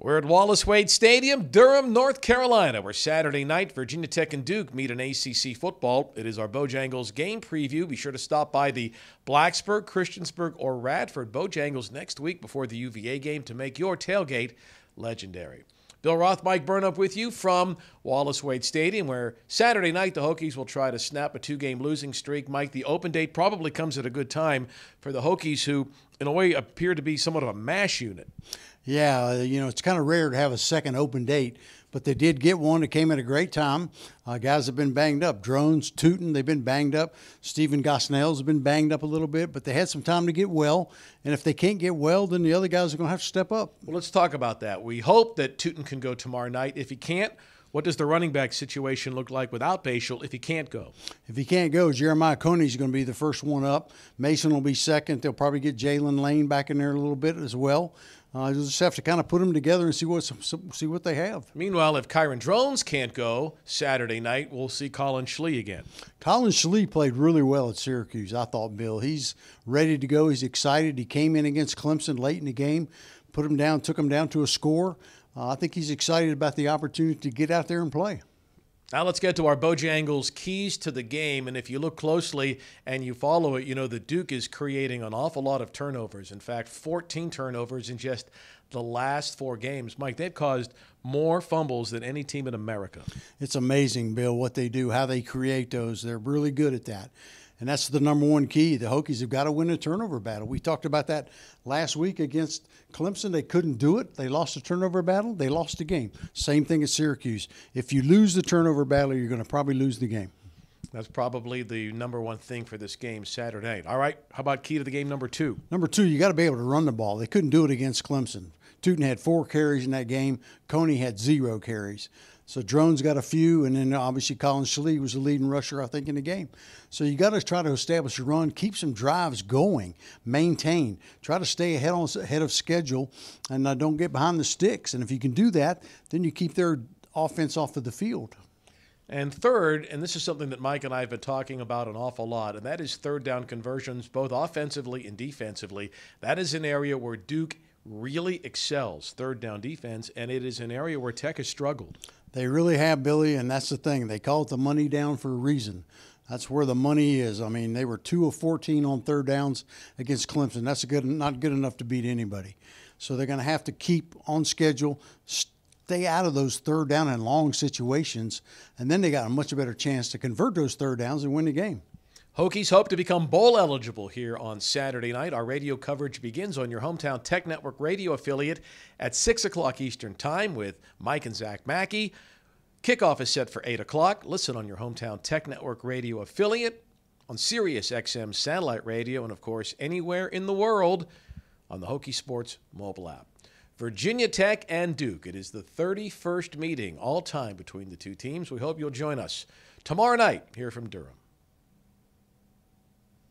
We're at Wallace Wade Stadium, Durham, North Carolina, where Saturday night Virginia Tech and Duke meet in ACC football. It is our Bojangles game preview. Be sure to stop by the Blacksburg, Christiansburg, or Radford Bojangles next week before the UVA game to make your tailgate legendary. Bill Roth, Mike Burnop with you from Wallace Wade Stadium, where Saturday night the Hokies will try to snap a two-game losing streak. Mike, the open date probably comes at a good time for the Hokies, who in a way appear to be somewhat of a mash unit. Yeah, it's kind of rare to have a second open date, but they did get one. It came at a great time. Guys have been banged up. Drones, Tootin, they've been banged up. Stephen Gosnell's have been banged up a little bit, but they had some time to get well. And if they can't get well, then the other guys are going to have to step up. Well, let's talk about that. We hope that Tootin can go tomorrow night. If he can't, what does the running back situation look like without Bashal if he can't go? If he can't go, Jeremiah Coney's going to be the first one up. Mason will be second. They'll probably get Jalen Lane back in there a little bit as well. You'll just have to kind of put them together and see what they have. Meanwhile, if Kyron Drones can't go Saturday night, we'll see Colin Schlee again. Colin Schlee played really well at Syracuse, I thought, Bill. He's ready to go. He's excited. He came in against Clemson late in the game, took him down to a score. I think he's excited about the opportunity to get out there and play. Now let's get to our Bojangles keys to the game. And if you look closely and you follow it, the Duke is creating an awful lot of turnovers. In fact, 14 turnovers in just the last 4 games. Mike, they've caused more fumbles than any team in America. It's amazing, Bill, what they do, how they create those. They're really good at that. And that's the number one key. The Hokies have got to win a turnover battle. We talked about that last week against Clemson. They couldn't do it. They lost a turnover battle. They lost the game. Same thing at Syracuse. If you lose the turnover battle, you're going to probably lose the game. That's probably the number one thing for this game Saturday night. All right, how about key to the game number 2? Number 2, you got to be able to run the ball. They couldn't do it against Clemson. Tootin had 4 carries in that game. Coney had 0 carries. So Drones got a few, and then obviously Colin Schlee was the leading rusher, I think, in the game. So you got to try to establish a run, keep some drives going, maintain, try to stay ahead of schedule, and don't get behind the sticks. And if you can do that, then you keep their offense off of the field. And third, and this is something that Mike and I have been talking about an awful lot, and that is third down conversions, both offensively and defensively. That is an area where Duke really excels, third down defense, and it is an area where Tech has struggled. They really have, Billy, and that's the thing. They call it the money down for a reason. That's where the money is. I mean, they were 2 of 14 on third downs against Clemson. That's not good enough to beat anybody. So they're going to have to keep on schedule, stay out of those third down and long situations, and then they got a much better chance to convert those third downs and win the game. Hokies hope to become bowl eligible here on Saturday night. Our radio coverage begins on your hometown Tech Network radio affiliate at 6 o'clock Eastern Time with Mike and Zach Mackey. Kickoff is set for 8 o'clock. Listen on your hometown Tech Network radio affiliate, on Sirius XM satellite radio, and, of course, anywhere in the world on the Hokie Sports mobile app. Virginia Tech and Duke. It is the 31st meeting all time between the two teams. We hope you'll join us tomorrow night here from Durham.